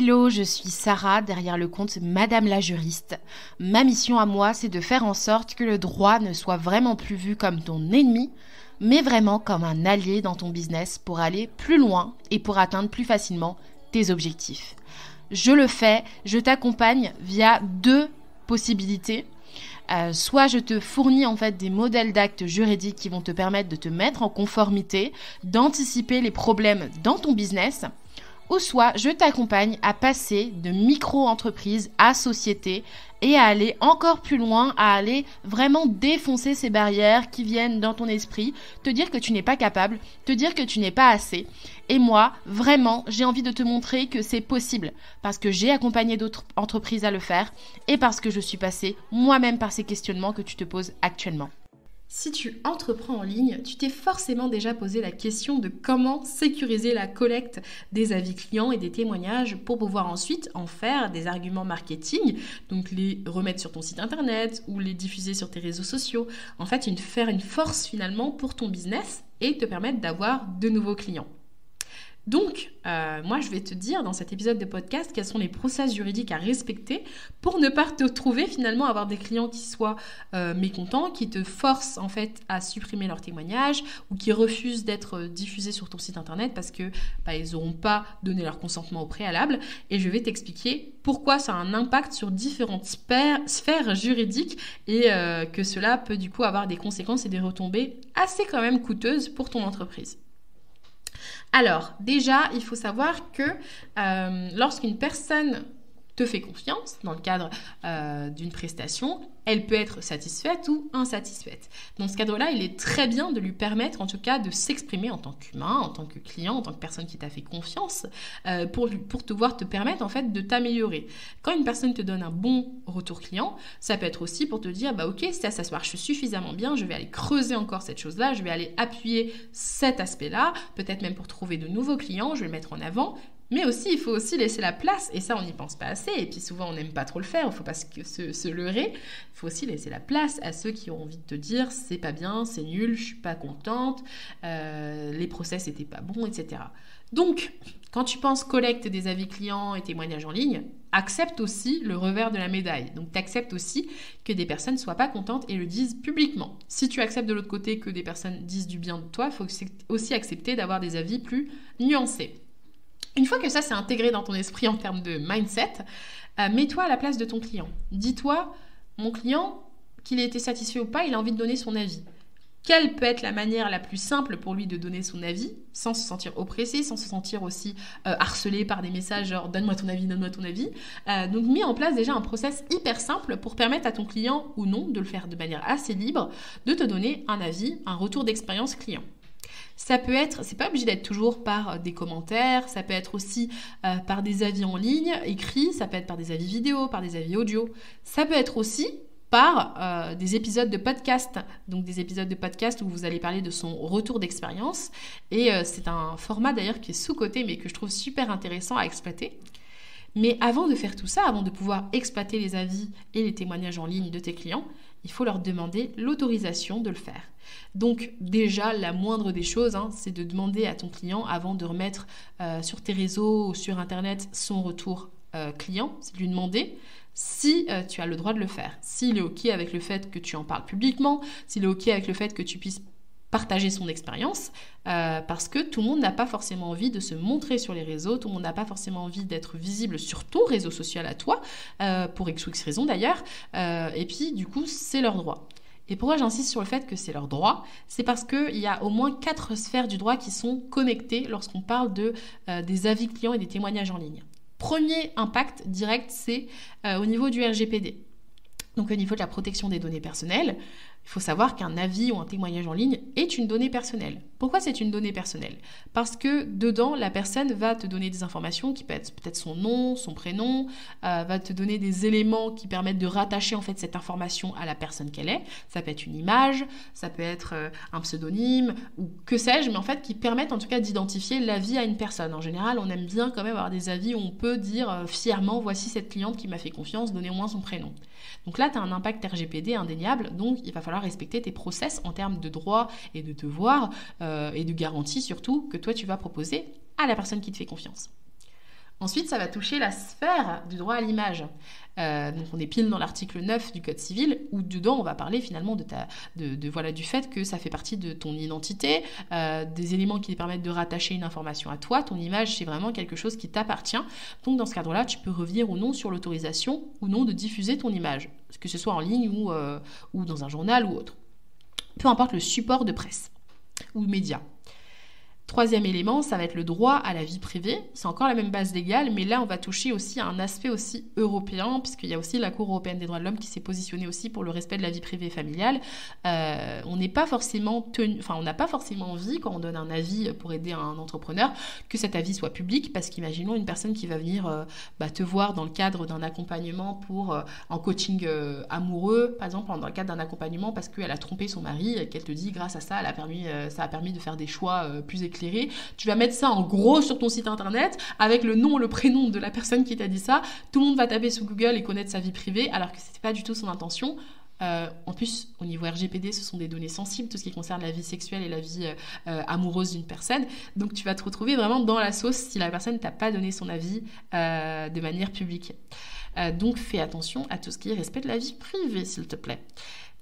Hello, je suis Sarah, derrière le compte Madame la Juriste. Ma mission à moi, c'est de faire en sorte que le droit ne soit vraiment plus vu comme ton ennemi, mais vraiment comme un allié dans ton business pour aller plus loin et pour atteindre plus facilement tes objectifs. Je le fais, je t'accompagne via deux possibilités. Soit je te fournis en fait des modèles d'actes juridiques qui vont te permettre de te mettre en conformité, d'anticiper les problèmes dans ton business, ou soit je t'accompagne à passer de micro-entreprise à société et à aller encore plus loin, à aller vraiment défoncer ces barrières qui viennent dans ton esprit, te dire que tu n'es pas capable, te dire que tu n'es pas assez. Et moi, vraiment, j'ai envie de te montrer que c'est possible parce que j'ai accompagné d'autres entreprises à le faire et parce que je suis passée moi-même par ces questionnements que tu te poses actuellement. Si tu entreprends en ligne, tu t'es forcément déjà posé la question de comment sécuriser la collecte des avis clients et des témoignages pour pouvoir ensuite en faire des arguments marketing, donc les remettre sur ton site internet ou les diffuser sur tes réseaux sociaux. En fait, faire une force finalement pour ton business et te permettre d'avoir de nouveaux clients. Donc, moi, je vais te dire dans cet épisode de podcast quels sont les process juridiques à respecter pour ne pas te retrouver finalement à avoir des clients qui soient mécontents, qui te forcent en fait à supprimer leurs témoignages ou qui refusent d'être diffusés sur ton site internet parce que ils n'auront pas donné leur consentement au préalable. Et je vais t'expliquer pourquoi ça a un impact sur différentes sphères juridiques et que cela peut du coup avoir des conséquences et des retombées assez quand même coûteuses pour ton entreprise. Alors, déjà, il faut savoir que lorsqu'une personne te fait confiance dans le cadre d'une prestation, elle peut être satisfaite ou insatisfaite. Dans ce cadre-là, il est très bien de lui permettre en tout cas de s'exprimer en tant qu'humain, en tant que client, en tant que personne qui t'a fait confiance pour pouvoir te permettre en fait de t'améliorer. Quand une personne te donne un bon retour client, ça peut être aussi pour te dire ok, ça marche suffisamment bien, je vais aller creuser encore cette chose-là, je vais aller appuyer cet aspect-là, peut-être même pour trouver de nouveaux clients, je vais le mettre en avant. Mais aussi, il faut aussi laisser la place, et ça, on n'y pense pas assez, et puis souvent, on n'aime pas trop le faire, il ne faut pas se leurrer. Il faut aussi laisser la place à ceux qui ont envie de te dire « c'est pas bien, c'est nul, je suis pas contente, les process n'étaient pas bons, etc. » Donc, quand tu penses collecte des avis clients et témoignages en ligne, accepte aussi le revers de la médaille. Donc, tu acceptes aussi que des personnes ne soient pas contentes et le disent publiquement. Si tu acceptes de l'autre côté que des personnes disent du bien de toi, il faut aussi accepter d'avoir des avis plus nuancés. Une fois que ça s'est intégré dans ton esprit en termes de mindset, mets-toi à la place de ton client. Dis-toi, mon client, qu'il ait été satisfait ou pas, il a envie de donner son avis. Quelle peut être la manière la plus simple pour lui de donner son avis, sans se sentir oppressé, sans se sentir aussi harcelé par des messages genre « donne-moi ton avis, donne-moi ton avis ». Donc, mets en place déjà un process hyper simple pour permettre à ton client ou non de le faire de manière assez libre, de te donner un avis, un retour d'expérience client. Ça peut être, c'est pas obligé d'être toujours par des commentaires, ça peut être aussi par des avis en ligne, écrits, ça peut être par des avis vidéo, par des avis audio. Ça peut être aussi par des épisodes de podcast, donc des épisodes de podcast où vous allez parler de son retour d'expérience. Et c'est un format d'ailleurs qui est sous-coté, mais que je trouve super intéressant à exploiter. Mais avant de faire tout ça, avant de pouvoir exploiter les avis et les témoignages en ligne de tes clients, il faut leur demander l'autorisation de le faire. Donc déjà, la moindre des choses, c'est de demander à ton client, avant de remettre sur tes réseaux ou sur Internet son retour client, c'est de lui demander si tu as le droit de le faire. S'il est OK avec le fait que tu en parles publiquement, s'il est OK avec le fait que tu puisses partager son expérience, parce que tout le monde n'a pas forcément envie de se montrer sur les réseaux, tout le monde n'a pas forcément envie d'être visible sur ton réseau social à toi, pour X ou X raison d'ailleurs, et puis du coup c'est leur droit. Et pourquoi j'insiste sur le fait que c'est leur droit ? C'est parce qu'il y a au moins 4 sphères du droit qui sont connectées lorsqu'on parle des avis clients et des témoignages en ligne. Premier impact direct, c'est au niveau du RGPD. Donc au niveau de la protection des données personnelles, il faut savoir qu'un avis ou un témoignage en ligne est une donnée personnelle. Pourquoi c'est une donnée personnelle ? Parce que dedans, la personne va te donner des informations qui peuvent être peut-être son nom, son prénom, va te donner des éléments qui permettent de rattacher en fait cette information à la personne qu'elle est. Ça peut être une image, ça peut être un pseudonyme ou que sais-je, mais en fait qui permettent en tout cas d'identifier l'avis à une personne. En général, on aime bien quand même avoir des avis où on peut dire fièrement, voici cette cliente qui m'a fait confiance, donnez au moins son prénom. Donc là, tu as un impact RGPD indéniable, donc il va falloir respecter tes process en termes de droits et de devoirs et de garanties surtout que toi tu vas proposer à la personne qui te fait confiance. Ensuite, ça va toucher la sphère du droit à l'image. Donc on est pile dans l'article 9 du Code civil, où dedans on va parler finalement du fait que ça fait partie de ton identité, des éléments qui te permettent de rattacher une information à toi. Ton image, c'est vraiment quelque chose qui t'appartient. Donc dans ce cadre-là, tu peux revenir ou non sur l'autorisation ou non de diffuser ton image, que ce soit en ligne ou dans un journal ou autre. Peu importe le support de presse ou média. Troisième élément, ça va être le droit à la vie privée. C'est encore la même base légale, mais là, on va toucher aussi à un aspect aussi européen, puisqu'il y a aussi la Cour européenne des droits de l'homme qui s'est positionnée aussi pour le respect de la vie privée et familiale. On n'a pas forcément envie, quand on donne un avis pour aider un entrepreneur, que cet avis soit public, parce qu'imaginons une personne qui va venir te voir dans le cadre d'un accompagnement en coaching amoureux, par exemple, dans le cadre d'un accompagnement parce qu'elle a trompé son mari, et qu'elle te dit, grâce à ça, ça a permis de faire des choix plus éclairés. Tu vas mettre ça en gros sur ton site internet avec le nom, le prénom de la personne qui t'a dit ça. Tout le monde va taper sous Google et connaître sa vie privée alors que c'était pas du tout son intention. En plus, au niveau RGPD, ce sont des données sensibles, tout ce qui concerne la vie sexuelle et la vie amoureuse d'une personne. Donc, tu vas te retrouver vraiment dans la sauce si la personne t'a pas donné son avis de manière publique. Donc, fais attention à tout ce qui est respect de la vie privée, s'il te plaît.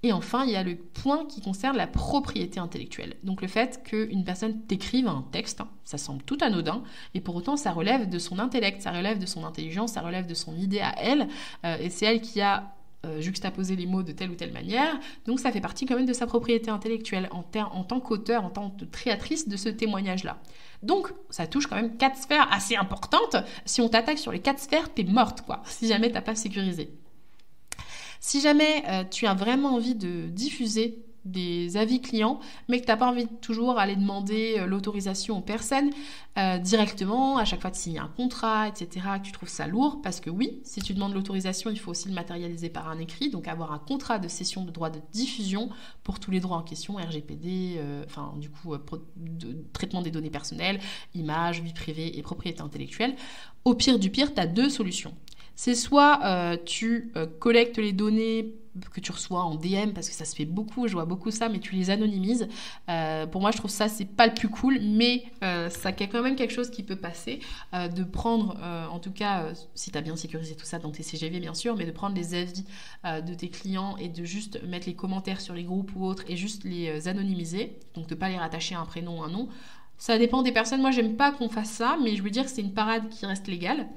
Et enfin, il y a le point qui concerne la propriété intellectuelle. Donc le fait qu'une personne t'écrive un texte, ça semble tout anodin, et pour autant ça relève de son intellect, ça relève de son intelligence, ça relève de son idée à elle, et c'est elle qui a juxtaposé les mots de telle ou telle manière, donc ça fait partie quand même de sa propriété intellectuelle en tant qu'auteur, en tant que créatrice de ce témoignage-là. Donc ça touche quand même 4 sphères assez importantes. Si on t'attaque sur les 4 sphères, t'es morte, quoi, si jamais t'as pas sécurisé. Si jamais tu as vraiment envie de diffuser des avis clients, mais que tu n'as pas envie de toujours aller demander l'autorisation aux personnes directement, à chaque fois de signer un contrat, etc., que tu trouves ça lourd, parce que oui, si tu demandes l'autorisation, il faut aussi le matérialiser par un écrit, donc avoir un contrat de cession de droit de diffusion pour tous les droits en question, RGPD, traitement des données personnelles, images, vie privée et propriété intellectuelle. Au pire du pire, tu as 2 solutions. C'est soit tu collectes les données que tu reçois en DM, parce que ça se fait beaucoup, je vois beaucoup ça, mais tu les anonymises. Pour moi, je trouve ça, c'est pas le plus cool, mais ça a quand même quelque chose qui peut passer, de prendre, en tout cas, si tu as bien sécurisé tout ça dans tes CGV, bien sûr, mais de prendre les avis de tes clients et de juste mettre les commentaires sur les groupes ou autres et juste les anonymiser, donc de pas les rattacher à un prénom ou un nom. Ça dépend des personnes. Moi, j'aime pas qu'on fasse ça, mais je veux dire que c'est une parade qui reste légale.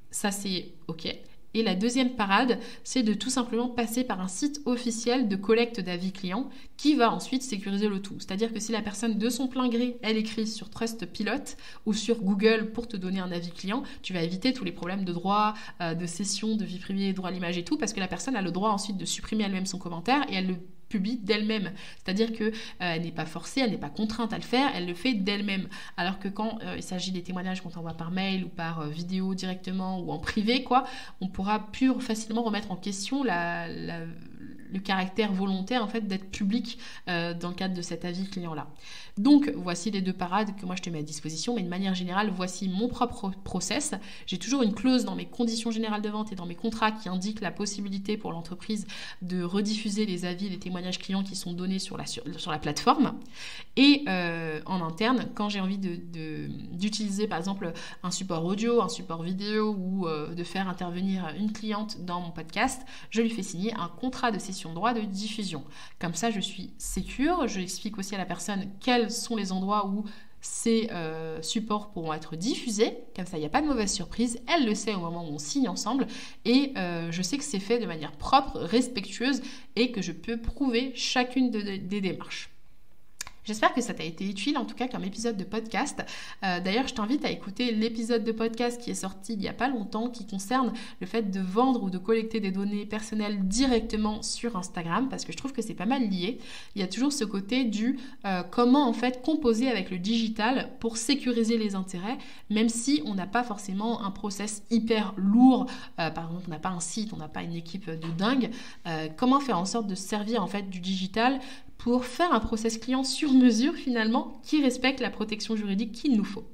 Ça, c'est OK. Et la deuxième parade, c'est de tout simplement passer par un site officiel de collecte d'avis clients qui va ensuite sécuriser le tout. C'est-à-dire que si la personne, de son plein gré, elle écrit sur Trustpilot ou sur Google pour te donner un avis client, tu vas éviter tous les problèmes de droit, de cession, de vie privée, droit à l'image et tout, parce que la personne a le droit ensuite de supprimer elle-même son commentaire et elle le publie d'elle-même. C'est-à-dire qu'elle n'est pas forcée, elle n'est pas contrainte à le faire, elle le fait d'elle-même. Alors que quand il s'agit des témoignages qu'on t'envoie par mail ou par vidéo directement ou en privé, on pourra plus facilement remettre en question le caractère volontaire en fait d'être public dans le cadre de cet avis client-là. Donc voici les 2 parades que moi je te mets à disposition, mais de manière générale, voici mon propre process. J'ai toujours une clause dans mes conditions générales de vente et dans mes contrats qui indique la possibilité pour l'entreprise de rediffuser les avis, les témoignages clients qui sont donnés sur la plateforme. Et en interne, quand j'ai envie d'utiliser par exemple un support audio, un support vidéo ou de faire intervenir une cliente dans mon podcast, je lui fais signer un contrat de cession de droit de diffusion. Comme ça, je suis sécure. Je explique aussi à la personne quels sont les endroits où ces supports pourront être diffusés. Comme ça, il n'y a pas de mauvaise surprise. Elle le sait au moment où on signe ensemble. Et je sais que c'est fait de manière propre, respectueuse et que je peux prouver chacune des démarches. J'espère que ça t'a été utile, en tout cas comme épisode de podcast. D'ailleurs, je t'invite à écouter l'épisode de podcast qui est sorti il n'y a pas longtemps, qui concerne le fait de vendre ou de collecter des données personnelles directement sur Instagram, parce que je trouve que c'est pas mal lié. Il y a toujours ce côté du comment en fait composer avec le digital pour sécuriser les intérêts, même si on n'a pas forcément un process hyper lourd. Par exemple, on n'a pas un site, on n'a pas une équipe de dingue. Comment faire en sorte de se servir en fait du digital pour faire un process client sur mesure finalement qui respecte la protection juridique qu'il nous faut.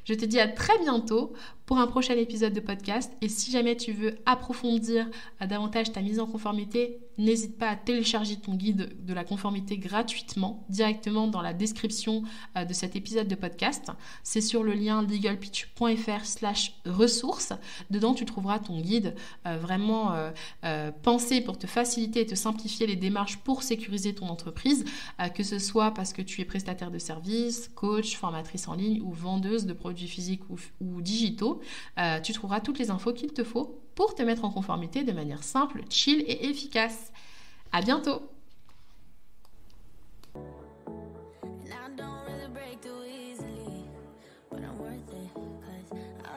Je te dis à très bientôt pour un prochain épisode de podcast. Et si jamais tu veux approfondir davantage ta mise en conformité, n'hésite pas à télécharger ton guide de la conformité gratuitement, directement dans la description de cet épisode de podcast. C'est sur le lien legalpitch.fr/ressources. Dedans, tu trouveras ton guide vraiment pensé pour te faciliter et te simplifier les démarches pour sécuriser ton entreprise, que ce soit parce que tu es prestataire de services, coach, formatrice en ligne ou vendeuse de produits physiques ou digitaux. Tu trouveras toutes les infos qu'il te faut pour te mettre en conformité de manière simple, chill et efficace. À bientôt!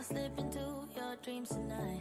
Slip into your dreams tonight.